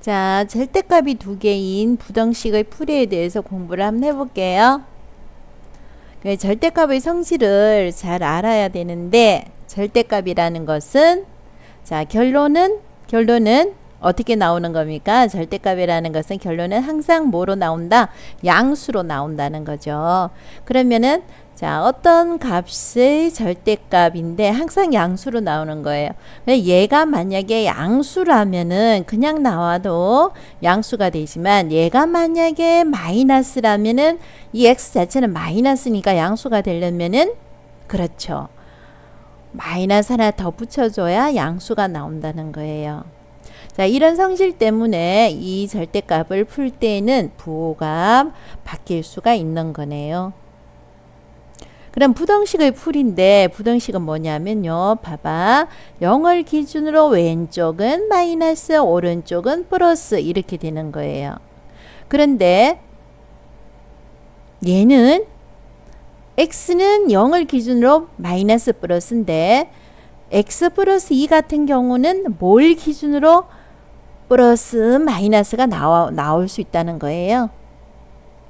자, 절대값이 두 개인 부등식의 풀이에 대해서 공부를 한번 해볼게요. 절대값의 성질을 잘 알아야 되는데, 절대값이라는 것은, 자, 결론은 어떻게 나오는 겁니까? 절대값이라는 것은 결론은 항상 뭐로 나온다? 양수로 나온다는 거죠. 그러면은 자, 어떤 값의 절대값인데 항상 양수로 나오는 거예요. 얘가 만약에 양수라면은 그냥 나와도 양수가 되지만, 얘가 만약에 마이너스라면은 이 x 자체는 마이너스니까 양수가 되려면은, 그렇죠, 마이너스 하나 더 붙여줘야 양수가 나온다는 거예요. 자, 이런 성질 때문에 이 절대값을 풀 때는 부호가 바뀔 수가 있는 거네요. 그럼 부등식의 풀인데, 부등식은 뭐냐면요, 봐봐, 0을 기준으로 왼쪽은 마이너스, 오른쪽은 플러스 이렇게 되는 거예요. 그런데 얘는 x는 0을 기준으로 마이너스 플러스인데, x 플러스 2 같은 경우는 뭘 기준으로 플러스 마이너스가 나올 수 있다는 거예요.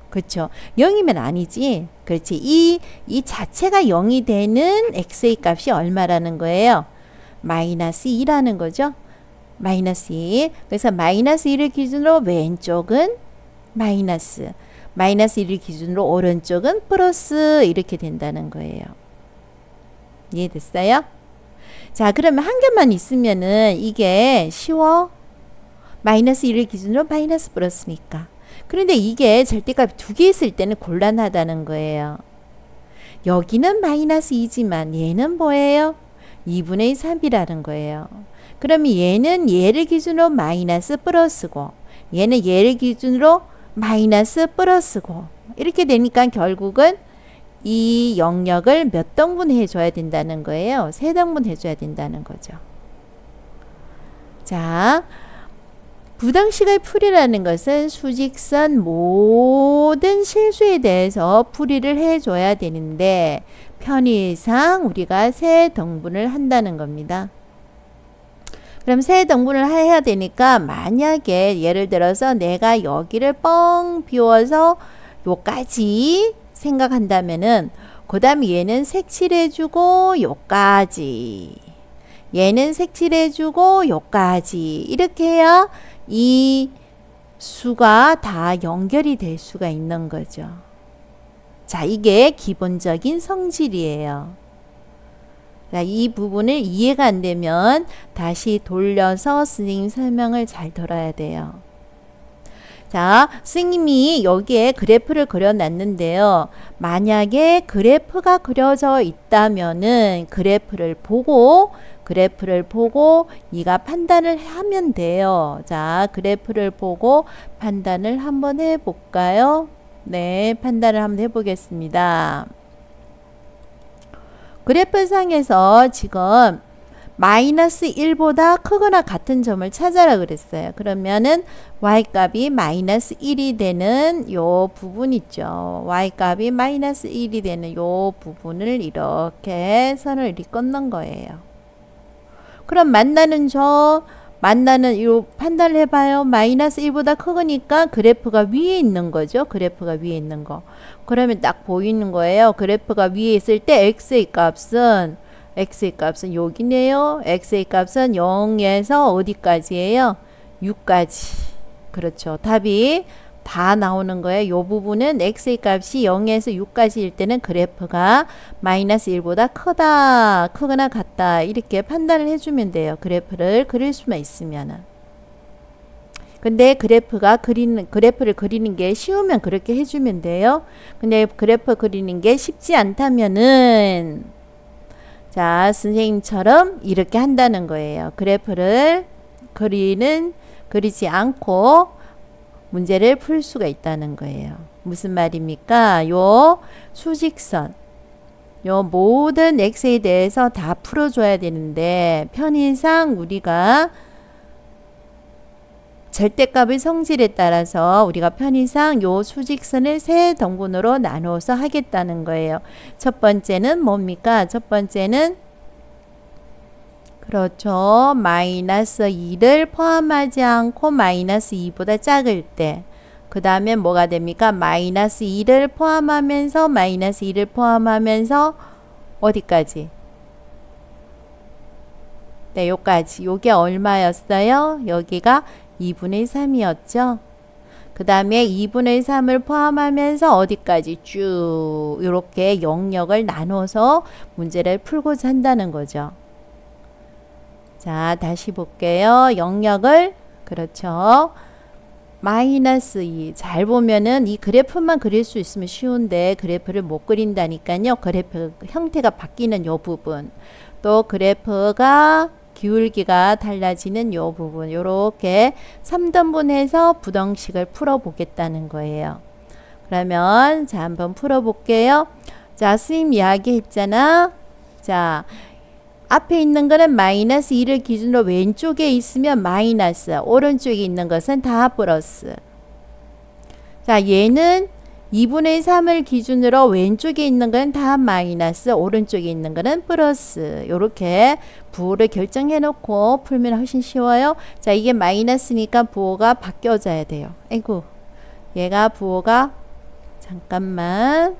그렇죠. 0이면 아니지. 그렇지. 이 자체가 0이 되는 x의 값이 얼마라는 거예요? 마이너스 2라는 거죠. 마이너스 2. 그래서 마이너스 2를 기준으로 왼쪽은 마이너스 1을 기준으로 오른쪽은 플러스 이렇게 된다는 거예요. 이해됐어요? 자, 그러면 한 개만 있으면은 이게 쉬워. 마이너스 1을 기준으로 마이너스 플러스니까. 그런데 이게 절대값이 두 개 있을 때는 곤란하다는 거예요. 여기는 마이너스 2지만 얘는 뭐예요? 2분의 3이라는 거예요. 그러면 얘는 얘를 기준으로 마이너스 플러스고, 얘는 얘를 기준으로 마이너스 플러스고, 이렇게 되니까 결국은 이 영역을 몇 등분 해줘야 된다는 거예요? 3등분 해줘야 된다는 거죠. 자, 부등식의 풀이라는 것은 수직선 모든 실수에 대해서 풀이를 해줘야 되는데, 편의상 우리가 3등분을 한다는 겁니다. 그럼 3등분을 해야 되니까, 만약에 예를 들어서 내가 여기를 뻥 비워서 요까지 생각한다면은, 그 다음에 얘는 색칠해주고 요까지, 얘는 색칠해주고 요까지, 이렇게 해야 이 수가 다 연결이 될 수가 있는 거죠. 자, 이게 기본적인 성질이에요. 자, 이 부분을 이해가 안 되면 다시 돌려서 선생님 설명을 잘 들어야 돼요. 자, 선생님이 여기에 그래프를 그려놨는데요. 만약에 그래프가 그려져 있다면은 그래프를 보고 네가 판단을 하면 돼요. 자, 그래프를 보고 판단을 한번 해볼까요? 네, 판단을 한번 해보겠습니다. 그래프상에서 지금 마이너스 1보다 크거나 같은 점을 찾아라 그랬어요. 그러면은 y값이 마이너스 1이 되는 요 부분 있죠. y값이 마이너스 1이 되는 요 부분을 이렇게 선을 이렇게 끊는 거예요. 그럼 만나는 요 판단을 해봐요. 마이너스 1보다 크니까 그래프가 위에 있는 거죠. 그래프가 위에 있는 거. 그러면 딱 보이는 거예요. 그래프가 위에 있을 때 x의 값은 여기네요. x의 값은 0에서 어디까지예요? 6까지. 그렇죠. 답이 다 나오는 거예요. 요 부분은 x의 값이 0에서 6까지일 때는 그래프가 마이너스 1보다 크거나 같다. 이렇게 판단을 해주면 돼요. 그래프를 그릴 수만 있으면은. 근데 그래프를 그리는 게 쉬우면 그렇게 해주면 돼요. 근데 그래프 그리는 게 쉽지 않다면은, 자, 선생님처럼 이렇게 한다는 거예요. 그래프를 그리지 않고 문제를 풀 수가 있다는 거예요. 무슨 말입니까? 요 수직선, 요 모든 x에 대해서 다 풀어줘야 되는데, 편의상 우리가 절대값의 성질에 따라서 우리가 편의상 요 수직선을 3등분으로 나누어서 하겠다는 거예요. 첫 번째는 뭡니까? 첫 번째는 그렇죠. 마이너스 2를 포함하지 않고 마이너스 2보다 작을 때. 그 다음에 뭐가 됩니까? 마이너스 2를 포함하면서 마이너스 2를 포함하면서 어디까지? 네, 요까지. 요게 얼마였어요? 여기가 2분의 3이었죠. 그 다음에 2분의 3을 포함하면서 어디까지 쭉 이렇게 영역을 나눠서 문제를 풀고자 한다는 거죠. 자, 다시 볼게요. 영역을 그렇죠. 마이너스 2. 잘 보면은 이 그래프만 그릴 수 있으면 쉬운데 그래프를 못 그린다니까요. 그래프 형태가 바뀌는 요 부분. 또 그래프가 기울기가 달라지는 요 부분. 요렇게 3등분해서 부등식을 풀어 보겠다는 거예요. 그러면 자, 한번 풀어 볼게요. 자, 선생님 이야기 했잖아. 자, 앞에 있는 거는 마이너스 2를 기준으로 왼쪽에 있으면 마이너스, 오른쪽에 있는 것은 다 플러스. 자, 얘는 2분의 3을 기준으로 왼쪽에 있는 건 다 마이너스, 오른쪽에 있는 거는 플러스. 요렇게 부호를 결정해 놓고 풀면 훨씬 쉬워요. 자, 이게 마이너스니까 부호가 바뀌어져야 돼요. 아이고, 얘가 부호가 잠깐만.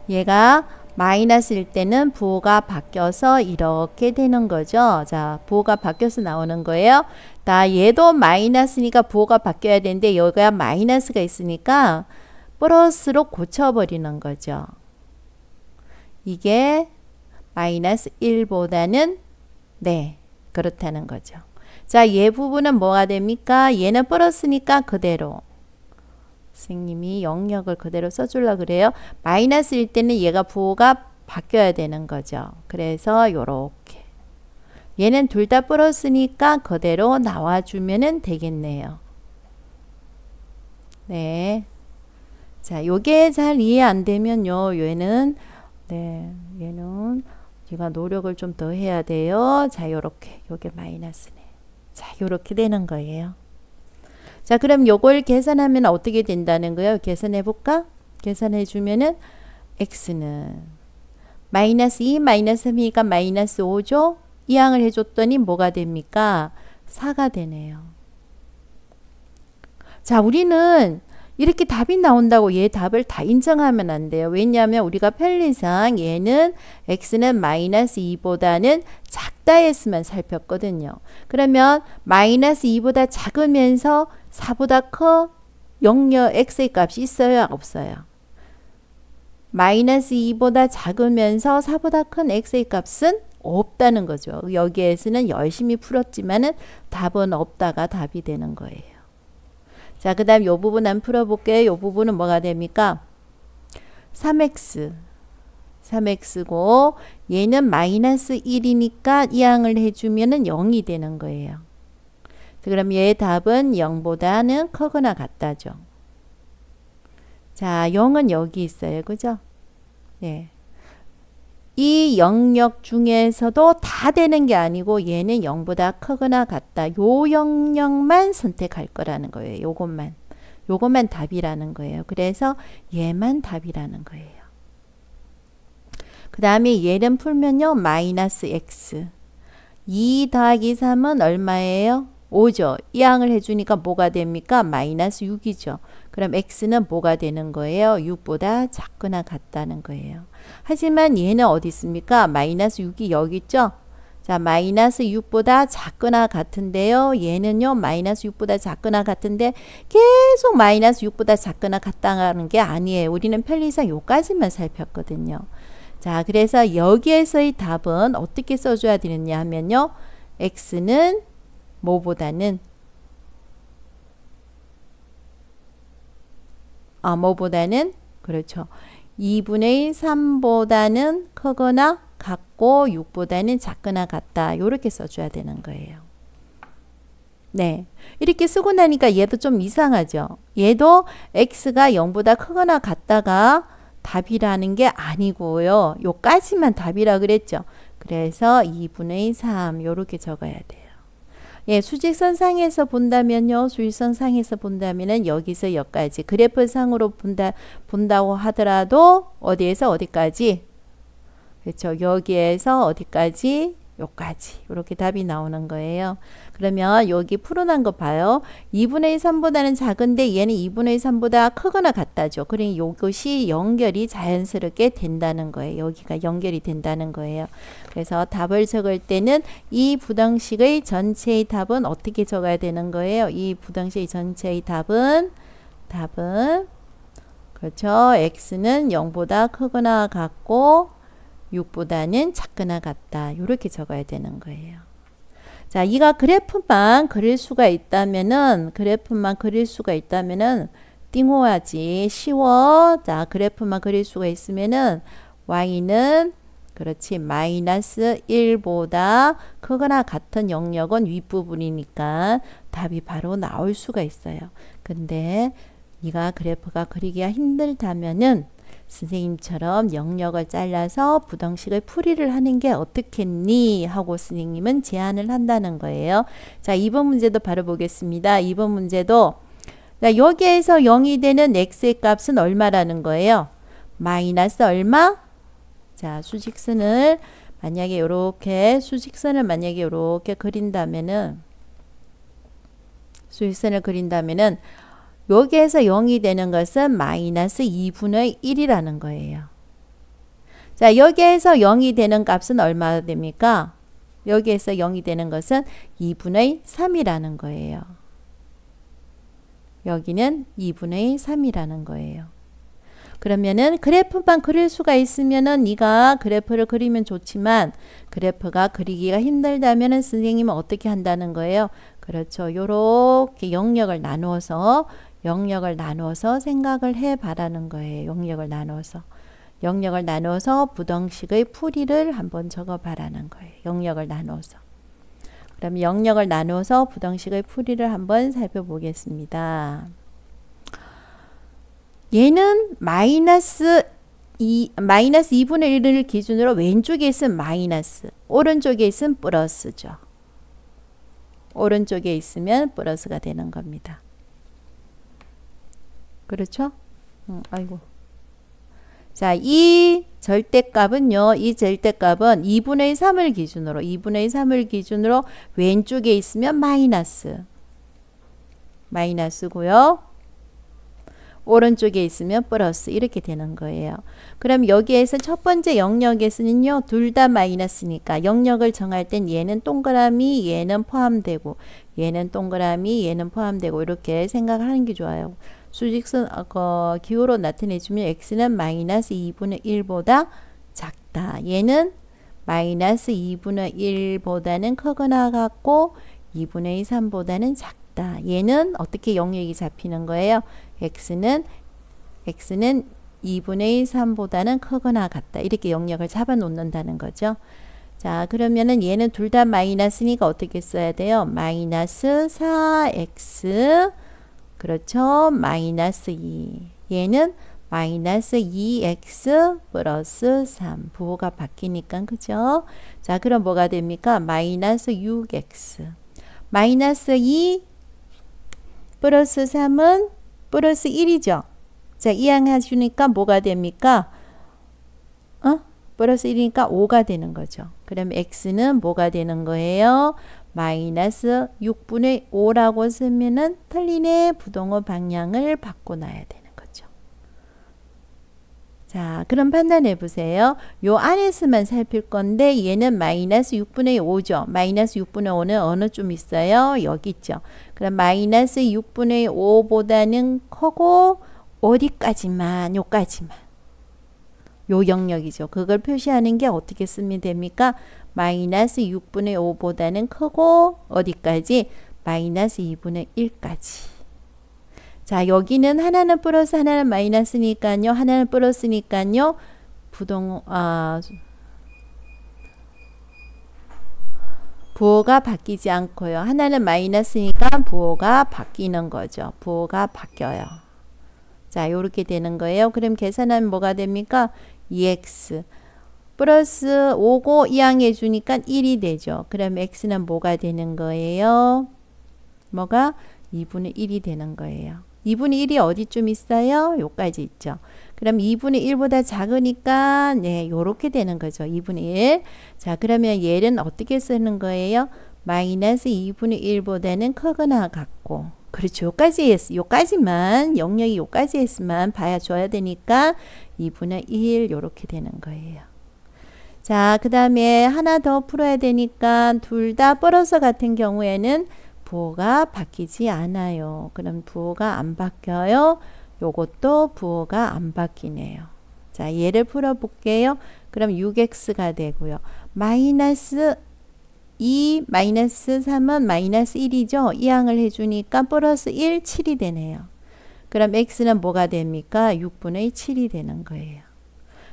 얘가 마이너스일 때는 부호가 바뀌어서 이렇게 되는 거죠. 자, 부호가 바뀌어서 나오는 거예요. 자, 얘도 마이너스니까 부호가 바뀌어야 되는데 여기가 마이너스가 있으니까 플러스로 고쳐버리는 거죠. 이게 마이너스 1보다는 네, 그렇다는 거죠. 자, 얘 부분은 뭐가 됩니까? 얘는 플러스니까 그대로. 선생님이 영역을 그대로 써주려고 그래요. 마이너스일 때는 얘가 부호가 바뀌어야 되는 거죠. 그래서 요렇게. 얘는 둘 다 플러스니까 그대로 나와주면 되겠네요. 네. 자, 요게 잘 이해 안 되면요. 얘는, 네, 얘는 제가 노력을 좀 더 해야 돼요. 자, 요렇게. 요게 마이너스네. 자, 요렇게 되는 거예요. 자, 그럼 요걸 계산하면 어떻게 된다는 거예요? 계산해 볼까? 계산해 주면은 x는 마이너스 2 마이너스 3이니까 마이너스 5죠? 이항을 해줬더니 뭐가 됩니까? 4가 되네요. 자, 우리는 이렇게 답이 나온다고 얘 답을 다 인정하면 안 돼요. 왜냐하면 우리가 편리상 얘는 x는 마이너스 2보다는 작다 했으면 살폈거든요. 그러면 마이너스 2보다 작으면서 4보다 커 영역 x의 값이 있어요? 없어요? 마이너스 2보다 작으면서 4보다 큰 x의 값은 없다는 거죠. 여기에서는 열심히 풀었지만은 답은 없다가 답이 되는 거예요. 자, 그 다음 요 부분 한번 풀어볼게요. 요 부분은 뭐가 됩니까? 3x. 3x고 얘는 마이너스 1이니까 이항을 해주면은 0이 되는 거예요. 그럼 얘의 답은 0보다는 크거나 같다죠. 자, 0은 여기 있어요. 그죠? 네. 이 영역 중에서도 다 되는 게 아니고 얘는 0보다 크거나 같다. 요 영역만 선택할 거라는 거예요. 요것만. 요것만 답이라는 거예요. 그래서 얘만 답이라는 거예요. 그 다음에 얘는 풀면요. 마이너스 x. 2 더하기 3은 얼마예요? 5죠. 이항을 해주니까 뭐가 됩니까? 마이너스 6이죠. 그럼 x는 뭐가 되는 거예요? 6보다 작거나 같다는 거예요. 하지만 얘는 어디 있습니까? 마이너스 6이 여기 있죠? 자, 마이너스 6보다 작거나 같은데요. 얘는요, 마이너스 6보다 작거나 같은데 계속 마이너스 6보다 작거나 같다는 게 아니에요. 우리는 편리상 요까지만 살폈거든요. 자, 그래서 여기에서의 답은 어떻게 써줘야 되느냐 하면요. x는 뭐보다는 뭐보다는 그렇죠. 2분의 3보다는 크거나 같고 6보다는 작거나 같다. 이렇게 써줘야 되는 거예요. 네, 이렇게 쓰고 나니까 얘도 좀 이상하죠. 얘도 x가 0보다 크거나 같다가 답이라는 게 아니고요. 요까지만 답이라 그랬죠. 그래서 2분의 3 요렇게 적어야 돼요. 예, 수직선상에서 본다면요. 수직선상에서 본다면은 여기서 여기까지 그래프상으로 본다고 하더라도 어디에서 어디까지? 그렇죠. 여기에서 어디까지? 요까지. 이렇게 답이 나오는 거예요. 그러면 여기 풀어난 거 봐요. 2분의 3보다는 작은데 얘는 2분의 3보다 크거나 같다죠. 그러니 이것이 연결이 자연스럽게 된다는 거예요. 여기가 연결이 된다는 거예요. 그래서 답을 적을 때는 이 부등식의 전체의 답은 어떻게 적어야 되는 거예요? 이 부등식의 전체의 답은 그렇죠. x는 0보다 크거나 같고 6보다는 작거나 같다. 이렇게 적어야 되는 거예요. 자, 이가 그래프만 그릴 수가 있다면은 띵호하지. 쉬워. 자, 그래프만 그릴 수가 있으면은 y는 그렇지. 마이너스 1보다 크거나 같은 영역은 윗부분이니까 답이 바로 나올 수가 있어요. 근데 이가 그래프가 그리기가 힘들다면은 선생님처럼 영역을 잘라서 부등식의 풀이를 하는 게 어떻겠니? 하고 선생님은 제안을 한다는 거예요. 자, 2번 문제도 바로 보겠습니다. 2번 문제도 자, 여기에서 0이 되는 x의 값은 얼마라는 거예요? 마이너스 얼마? 자, 수직선을 만약에 이렇게 그린다면은 여기에서 0이 되는 것은 마이너스 2분의 1이라는 거예요. 자, 여기에서 0이 되는 값은 얼마나 됩니까? 여기에서 0이 되는 것은 2분의 3이라는 거예요. 여기는 2분의 3이라는 거예요. 그러면은 그래프만 그릴 수가 있으면은 네가 그래프를 그리면 좋지만 그래프가 그리기가 힘들다면은 선생님은 어떻게 한다는 거예요? 그렇죠. 요렇게 영역을 나누어서 생각을 해 봐라는 거예요. 영역을 나누어서 부등식의 풀이를 한번 적어 봐라는 거예요. 영역을 나누어서. 그럼 영역을 나누어서 부등식의 풀이를 한번 살펴보겠습니다. 얘는 마이너스 2분의 1을 기준으로 왼쪽에 있으면 마이너스, 오른쪽에 있으면 플러스죠. 오른쪽에 있으면 플러스가 되는 겁니다. 그렇죠? 아이고. 자, 이 절대값은 2분의 3을 기준으로 왼쪽에 있으면 마이너스고요. 오른쪽에 있으면 플러스 이렇게 되는 거예요. 그럼 여기에서 첫 번째 영역에서는요. 둘 다 마이너스니까 영역을 정할 땐 얘는 동그라미 얘는 포함되고 얘는 동그라미 얘는 포함되고 이렇게 생각하는 게 좋아요. 수직선 기호로 나타내주면 x는 마이너스 2분의 1보다 작다. 얘는 마이너스 2분의 1보다는 크거나 같고 2분의 3보다는 작다. 얘는 어떻게 영역이 잡히는 거예요? x는 2분의 3보다는 크거나 같다. 이렇게 영역을 잡아 놓는다는 거죠. 자, 그러면은 얘는 둘 다 마이너스니까 어떻게 써야 돼요? 마이너스 4x 그렇죠. 마이너스 2. 얘는 마이너스 2x 플러스 3. 부호가 바뀌니까 그죠? 자, 그럼 뭐가 됩니까? 마이너스 6x. 마이너스 2 플러스 3은 플러스 1이죠. 자, 이항해 주니까 뭐가 됩니까? 플러스 1이니까 5가 되는 거죠. 그럼 x는 뭐가 되는 거예요? 마이너스 6분의 5라고 쓰면은 틀리네. 부동호 방향을 바꿔놔야 되는 거죠. 자, 그럼 판단해 보세요. 요 안에서만 살필 건데 얘는 마이너스 6분의 5죠. 마이너스 6분의 5는 어느 좀 있어요? 여기 있죠. 그럼 마이너스 6분의 5보다는 크고 어디까지만? 요까지만. 요 영역이죠. 그걸 표시하는 게 어떻게 쓰면 됩니까? 마이너스 6분의 5보다는 크고 어디까지? 마이너스 2분의 1까지. 자, 여기는 하나는 플러스 하나는 마이너스니까요. 하나는 플러스니까요. 부호가 바뀌지 않고요. 하나는 마이너스니까 부호가 바뀌는 거죠. 부호가 바뀌어요. 자, 요렇게 되는 거예요. 그럼 계산하면 뭐가 됩니까? 2x 플러스 5고 이항해 주니까 1이 되죠. 그럼 x는 뭐가 되는 거예요? 뭐가? 2분의 1이 되는 거예요. 2분의 1이 어디쯤 있어요? 요까지 있죠. 그럼 2분의 1보다 작으니까 네, 요렇게 되는 거죠. 2분의 1. 자, 그러면 얘는 어떻게 쓰는 거예요? 마이너스 2분의 1보다는 크거나 같고. 그렇죠. 요까지만 영역이 요까지 했으면 봐야 줘야 되니까 2분의 1 요렇게 되는 거예요. 자, 그 다음에 하나 더 풀어야 되니까 둘 다 플러스 같은 경우에는 부호가 바뀌지 않아요. 그럼 부호가 안 바뀌어요. 요것도 부호가 안 바뀌네요. 자, 얘를 풀어볼게요. 그럼 6x가 되고요. 마이너스 2, 마이너스 3은 마이너스 1이죠. 이항을 해주니까 플러스 1, 7이 되네요. 그럼 x는 뭐가 됩니까? 6분의 7이 되는 거예요.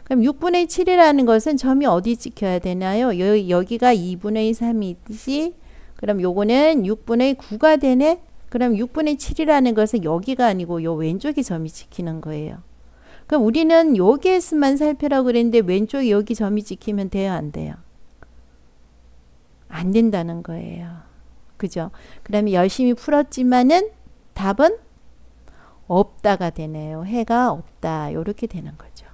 그럼 6분의 7이라는 것은 점이 어디 찍혀야 되나요? 여기가 2분의 3이지. 그럼 요거는 6분의 9가 되네. 그럼 6분의 7이라는 것은 여기가 아니고 요 왼쪽에 점이 찍히는 거예요. 그럼 우리는 여기에서만 살펴라고 그랬는데 왼쪽에 여기 점이 찍히면 돼요? 안 돼요? 안 된다는 거예요. 그죠? 그러면 열심히 풀었지만은 답은 없다가 되네요. 해가 없다. 요렇게 되는 거죠.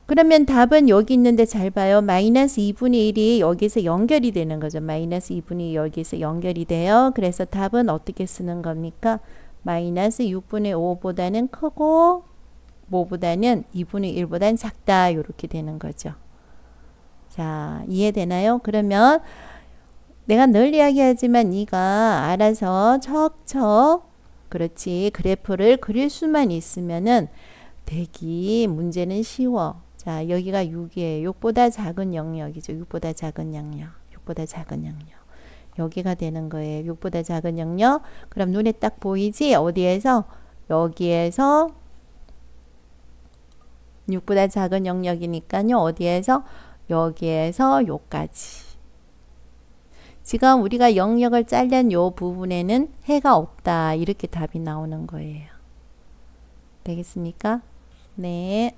그러면 답은 여기 있는데 잘 봐요. 마이너스 2분의 1이 여기서 연결이 되는 거죠. 마이너스 2분의 1이 여기서 연결이 돼요. 그래서 답은 어떻게 쓰는 겁니까? 마이너스 6분의 5보다는 크고 뭐보다는 2분의 1보다는 작다. 이렇게 되는 거죠. 자, 이해되나요? 그러면 내가 늘 이야기하지만 네가 알아서 척척 그렇지 그래프를 그릴 수만 있으면은 되기 문제는 쉬워. 자, 여기가 6이에요. 6보다 작은 영역이죠. 6보다 작은 영역. 6보다 작은 영역. 여기가 되는 거예요. 6보다 작은 영역. 그럼 눈에 딱 보이지? 어디에서? 여기에서 6보다 작은 영역이니까요. 어디에서? 여기에서 요까지. 지금 우리가 영역을 잘린 요 부분에는 해가 없다. 이렇게 답이 나오는 거예요. 되겠습니까? 네.